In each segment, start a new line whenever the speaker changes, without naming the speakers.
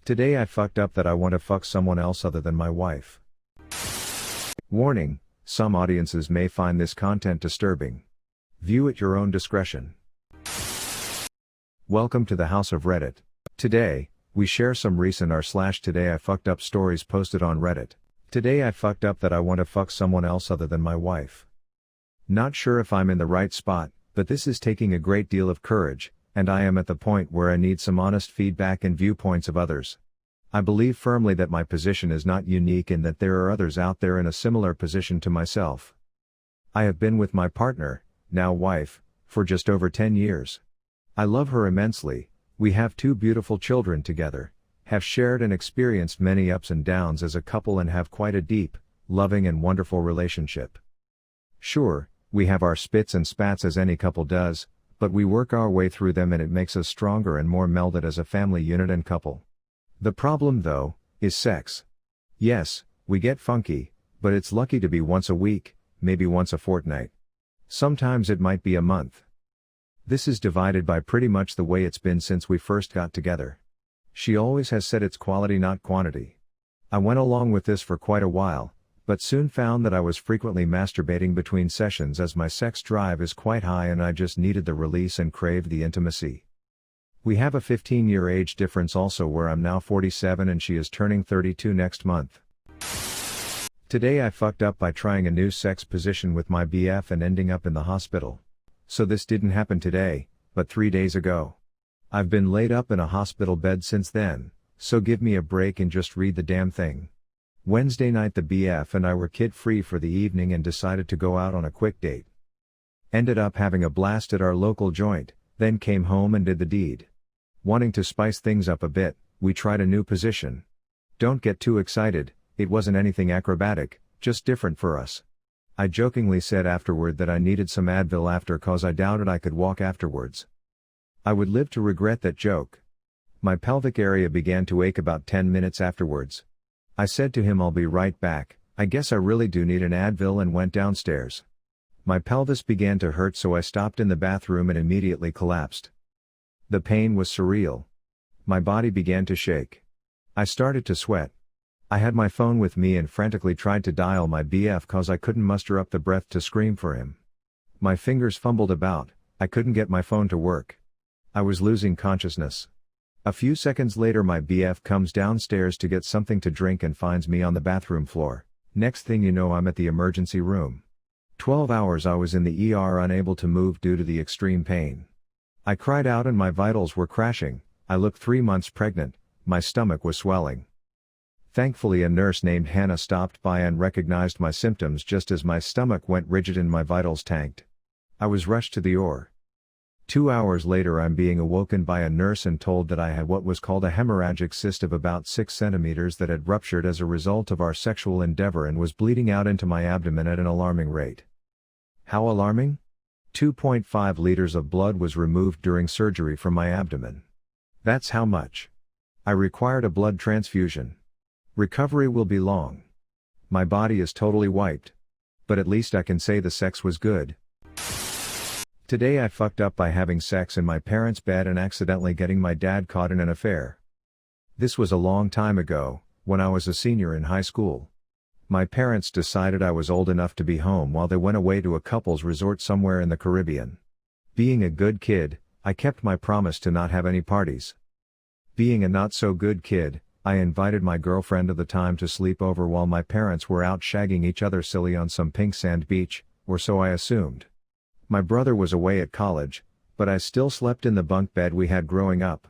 Today I fucked up that I want to fuck someone else other than my wife. Warning, some audiences may find this content disturbing. View at your own discretion. Welcome to the House of Reddit. Today, we share some recent r/Today I Fucked Up stories posted on Reddit. Today I fucked up that I want to fuck someone else other than my wife. Not sure if I'm in the right spot, but this is taking a great deal of courage, and I am at the point where I need some honest feedback and viewpoints of others. I believe firmly that my position is not unique and that there are others out there in a similar position to myself. I have been with my partner, now wife, for just over 10 years. I love her immensely, we have 2 beautiful children together, have shared and experienced many ups and downs as a couple and have quite a deep, loving and wonderful relationship. Sure, we have our spits and spats as any couple does, but we work our way through them and it makes us stronger and more melded as a family unit and couple. The problem though, is sex. Yes, we get funky, but it's lucky to be once a week, maybe once a fortnight. Sometimes it might be a month. This is divided by pretty much the way it's been since we first got together. She always has said it's quality not quantity. I went along with this for quite a while, but soon found that I was frequently masturbating between sessions as my sex drive is quite high and I just needed the release and craved the intimacy. We have a 15-year age difference also, where I'm now 47 and she is turning 32 next month. Today I fucked up by trying a new sex position with my BF and ending up in the hospital. So this didn't happen today, but 3 days ago. I've been laid up in a hospital bed since then, so give me a break and just read the damn thing. Wednesday night the BF and I were kid-free for the evening and decided to go out on a quick date. Ended up having a blast at our local joint, then came home and did the deed. Wanting to spice things up a bit, we tried a new position. Don't get too excited, it wasn't anything acrobatic, just different for us. I jokingly said afterward that I needed some Advil after cause I doubted I could walk afterwards. I would live to regret that joke. My pelvic area began to ache about 10 minutes afterwards. I said to him I'll be right back, I guess I really do need an Advil, and went downstairs. My pelvis began to hurt, so I stopped in the bathroom and immediately collapsed. The pain was surreal. My body began to shake. I started to sweat. I had my phone with me and frantically tried to dial my BF cause I couldn't muster up the breath to scream for him. My fingers fumbled about, I couldn't get my phone to work. I was losing consciousness. A few seconds later my BF comes downstairs to get something to drink and finds me on the bathroom floor. Next thing you know I'm at the emergency room. 12 hours I was in the ER, unable to move due to the extreme pain. I cried out and my vitals were crashing. I looked 3 months pregnant, my stomach was swelling. Thankfully a nurse named Hannah stopped by and recognized my symptoms just as my stomach went rigid and my vitals tanked. I was rushed to the OR. 2 hours later I'm being awoken by a nurse and told that I had what was called a hemorrhagic cyst of about 6 centimeters that had ruptured as a result of our sexual endeavor and was bleeding out into my abdomen at an alarming rate. How alarming? 2.5 liters of blood was removed during surgery from my abdomen. That's how much. I required a blood transfusion. Recovery will be long. My body is totally wiped. But at least I can say the sex was good. Today I fucked up by having sex in my parents' bed and accidentally getting my dad caught in an affair. This was a long time ago, when I was a senior in high school. My parents decided I was old enough to be home while they went away to a couple's resort somewhere in the Caribbean. Being a good kid, I kept my promise to not have any parties. Being a not so good kid, I invited my girlfriend of the time to sleep over while my parents were out shagging each other silly on some pink sand beach, or so I assumed. My brother was away at college, but I still slept in the bunk bed we had growing up.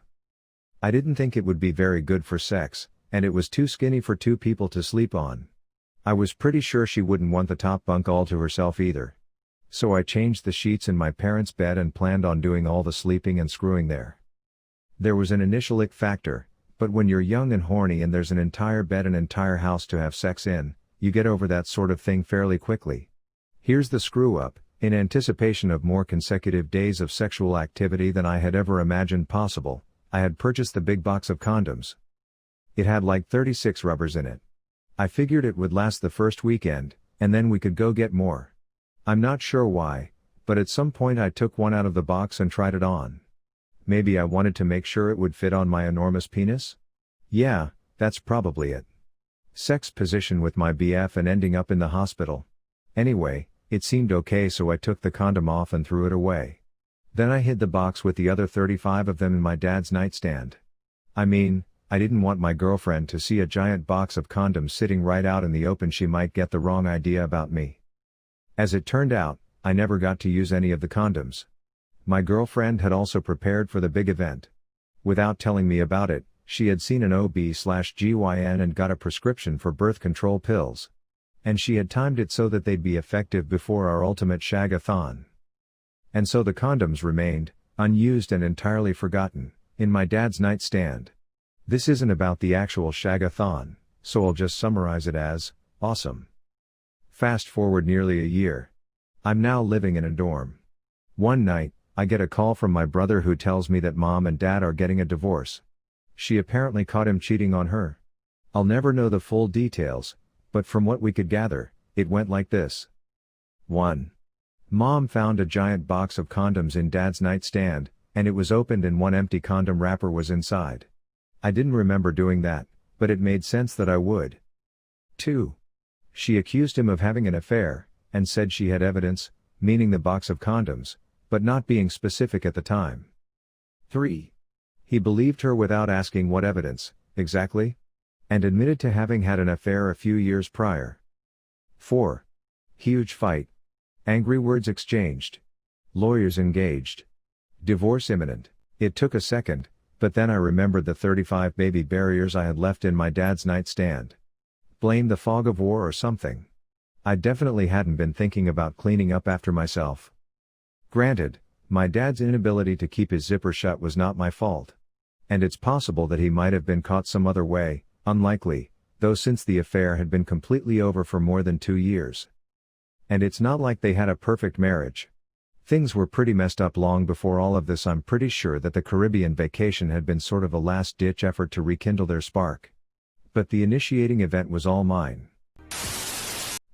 I didn't think it would be very good for sex, and it was too skinny for 2 people to sleep on. I was pretty sure she wouldn't want the top bunk all to herself either. So I changed the sheets in my parents' bed and planned on doing all the sleeping and screwing there. There was an initial ick factor, but when you're young and horny and there's an entire bed and entire house to have sex in, you get over that sort of thing fairly quickly. Here's the screw up. In anticipation of more consecutive days of sexual activity than I had ever imagined possible, I had purchased the big box of condoms. It had like 36 rubbers in it. I figured it would last the first weekend, and then we could go get more. I'm not sure why, but at some point I took one out of the box and tried it on. Maybe I wanted to make sure it would fit on my enormous penis? Yeah, that's probably it. Sex position with my BF and ending up in the hospital. Anyway, it seemed okay, so I took the condom off and threw it away. Then I hid the box with the other 35 of them in my dad's nightstand. I mean, I didn't want my girlfriend to see a giant box of condoms sitting right out in the open. She might get the wrong idea about me. As it turned out, I never got to use any of the condoms. My girlfriend had also prepared for the big event. Without telling me about it, she had seen an OB/GYN and got a prescription for birth control pills. And she had timed it so that they'd be effective before our ultimate shag-a-thon. And so the condoms remained, unused and entirely forgotten, in my dad's nightstand. This isn't about the actual shag-a-thon, so I'll just summarize it as, awesome. Fast forward nearly a year. I'm now living in a dorm. One night, I get a call from my brother who tells me that mom and dad are getting a divorce. She apparently caught him cheating on her. I'll never know the full details, but from what we could gather, it went like this. 1. Mom found a giant box of condoms in dad's nightstand, and it was opened and one empty condom wrapper was inside. I didn't remember doing that, but it made sense that I would. 2. She accused him of having an affair, and said she had evidence, meaning the box of condoms, but not being specific at the time. 3. He believed her without asking what evidence, exactly, and admitted to having had an affair a few years prior. 4. Huge fight. Angry words exchanged. Lawyers engaged. Divorce imminent. It took a second, but then I remembered the 35 baby barriers I had left in my dad's nightstand. Blame the fog of war or something. I definitely hadn't been thinking about cleaning up after myself. Granted, my dad's inability to keep his zipper shut was not my fault. And it's possible that he might have been caught some other way, unlikely, though since the affair had been completely over for more than 2 years. And it's not like they had a perfect marriage. Things were pretty messed up long before all of this. I'm pretty sure that the Caribbean vacation had been sort of a last-ditch effort to rekindle their spark. But the initiating event was all mine.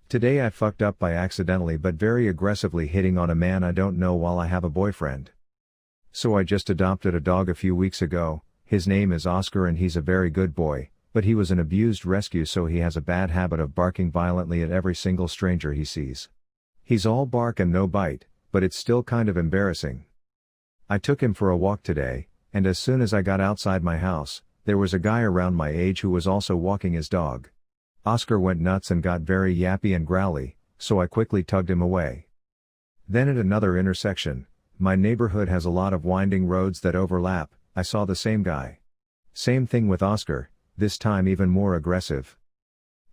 Today I fucked up by accidentally but very aggressively hitting on a man I don't know while I have a boyfriend. So I just adopted a dog a few weeks ago. His name is Oscar and he's a very good boy, but he was an abused rescue, so he has a bad habit of barking violently at every single stranger he sees. He's all bark and no bite, but it's still kind of embarrassing. I took him for a walk today, and as soon as I got outside my house, there was a guy around my age who was also walking his dog. Oscar went nuts and got very yappy and growly, so I quickly tugged him away. Then at another intersection, my neighborhood has a lot of winding roads that overlap, I saw the same guy. Same thing with Oscar, this time even more aggressive.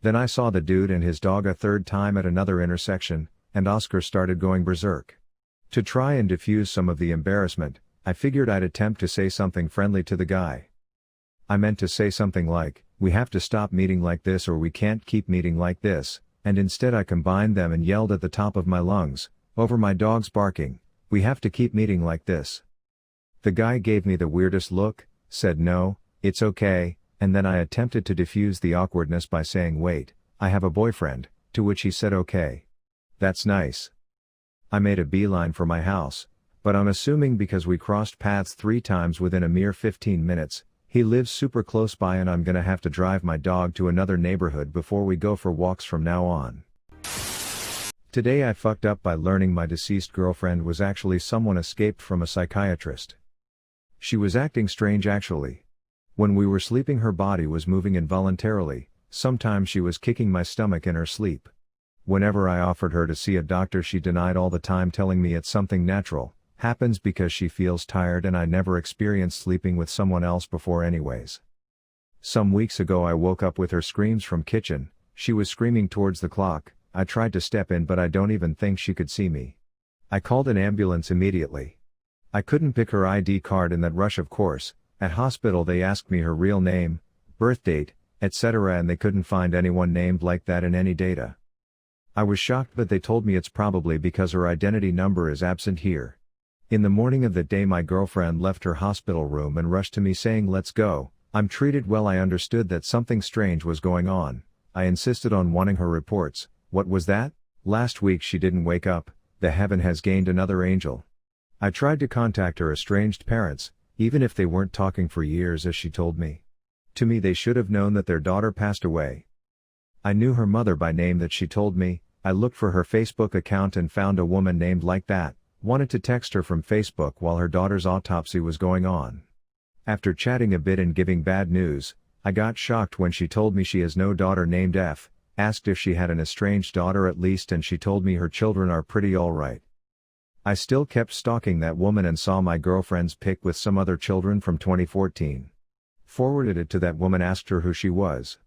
Then I saw the dude and his dog a third time at another intersection, and Oscar started going berserk. To try and diffuse some of the embarrassment, I figured I'd attempt to say something friendly to the guy. I meant to say something like, "We have to stop meeting like this or we can't keep meeting like this," and instead I combined them and yelled at the top of my lungs, over my dog's barking, "We have to keep meeting like this." The guy gave me the weirdest look, said no, it's okay, and then I attempted to diffuse the awkwardness by saying, "Wait, I have a boyfriend," to which he said okay. That's nice. I made a beeline for my house, but I'm assuming because we crossed paths 3 times within a mere 15 minutes, he lives super close by and I'm gonna have to drive my dog to another neighborhood before we go for walks from now on. Today I fucked up by learning my deceased girlfriend was actually someone escaped from a psychiatrist. She was acting strange actually. When we were sleeping her body was moving involuntarily, sometimes she was kicking my stomach in her sleep. Whenever I offered her to see a doctor she denied all the time, telling me it's something natural, happens because she feels tired, and I never experienced sleeping with someone else before anyways. Some weeks ago I woke up with her screams from kitchen. She was screaming towards the clock. I tried to step in but I don't even think she could see me. I called an ambulance immediately. I couldn't pick her ID card in that rush, of course. At hospital they asked me her real name, birth date, etc., and they couldn't find anyone named like that in any data. I was shocked, but they told me it's probably because her identity number is absent here. In the morning of that day my girlfriend left her hospital room and rushed to me saying, "Let's go, I'm treated well." I understood that something strange was going on. I insisted on wanting her reports. What was that? Last week she didn't wake up, the heaven has gained another angel. I tried to contact her estranged parents, even if they weren't talking for years as she told me. To me, they should have known that their daughter passed away. I knew her mother by name that she told me. I looked for her Facebook account and found a woman named like that, wanted to text her from Facebook while her daughter's autopsy was going on. After chatting a bit and giving bad news, I got shocked when she told me she has no daughter named F, asked if she had an estranged daughter at least, and she told me her children are pretty alright. I still kept stalking that woman and saw my girlfriend's pic with some other children from 2014. Forwarded it to that woman, asked her who she was.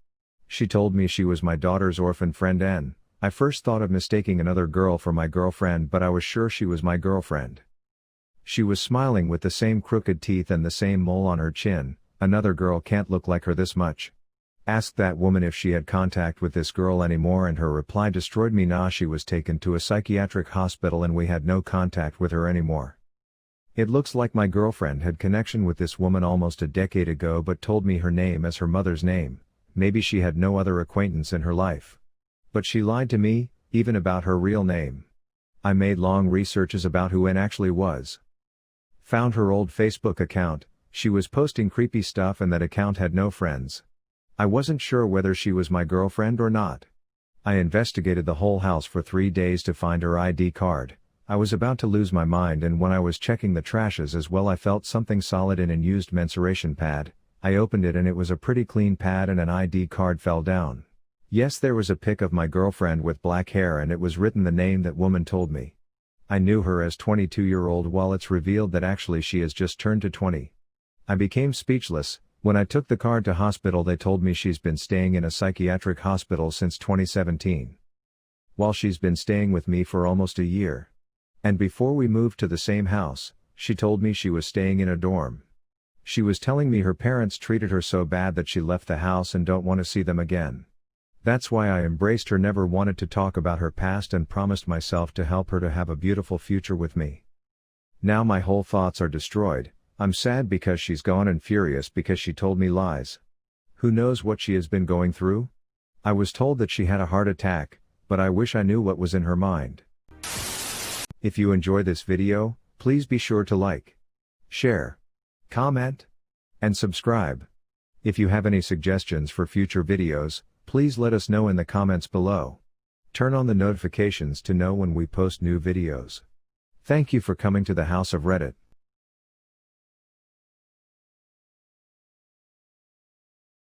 She told me she was my daughter's orphan friend N. I first thought of mistaking another girl for my girlfriend, but I was sure she was my girlfriend. She was smiling with the same crooked teeth and the same mole on her chin. Another girl can't look like her this much. Asked that woman if she had contact with this girl anymore, and her reply destroyed me. Nah, she was taken to a psychiatric hospital and we had no contact with her anymore. It looks like my girlfriend had connection with this woman almost a decade ago but told me her name as her mother's name. Maybe she had no other acquaintance in her life. But she lied to me, even about her real name. I made long researches about who N actually was. Found her old Facebook account. She was posting creepy stuff and that account had no friends. I wasn't sure whether she was my girlfriend or not. I investigated the whole house for 3 days to find her ID card. I was about to lose my mind, and when I was checking the trashes as well, I felt something solid in an used mensuration pad. I opened it and it was a pretty clean pad and an ID card fell down. Yes, there was a pic of my girlfriend with black hair and it was written the name that woman told me. I knew her as 22-year-old while it's revealed that actually she has just turned to 20. I became speechless. When I took the card to hospital, they told me she's been staying in a psychiatric hospital since 2017. While she's been staying with me for almost a year. And before we moved to the same house, she told me she was staying in a dorm. She was telling me her parents treated her so bad that she left the house and don't want to see them again. That's why I embraced her, never wanted to talk about her past, and promised myself to help her to have a beautiful future with me. Now my whole thoughts are destroyed. I'm sad because she's gone and furious because she told me lies. Who knows what she has been going through? I was told that she had a heart attack, but I wish I knew what was in her mind. If you enjoy this video, please be sure to like, share, comment, and subscribe. If you have any suggestions for future videos, please let us know in the comments below. Turn on the notifications to know when we post new videos. Thank you for coming to the House of Reddit.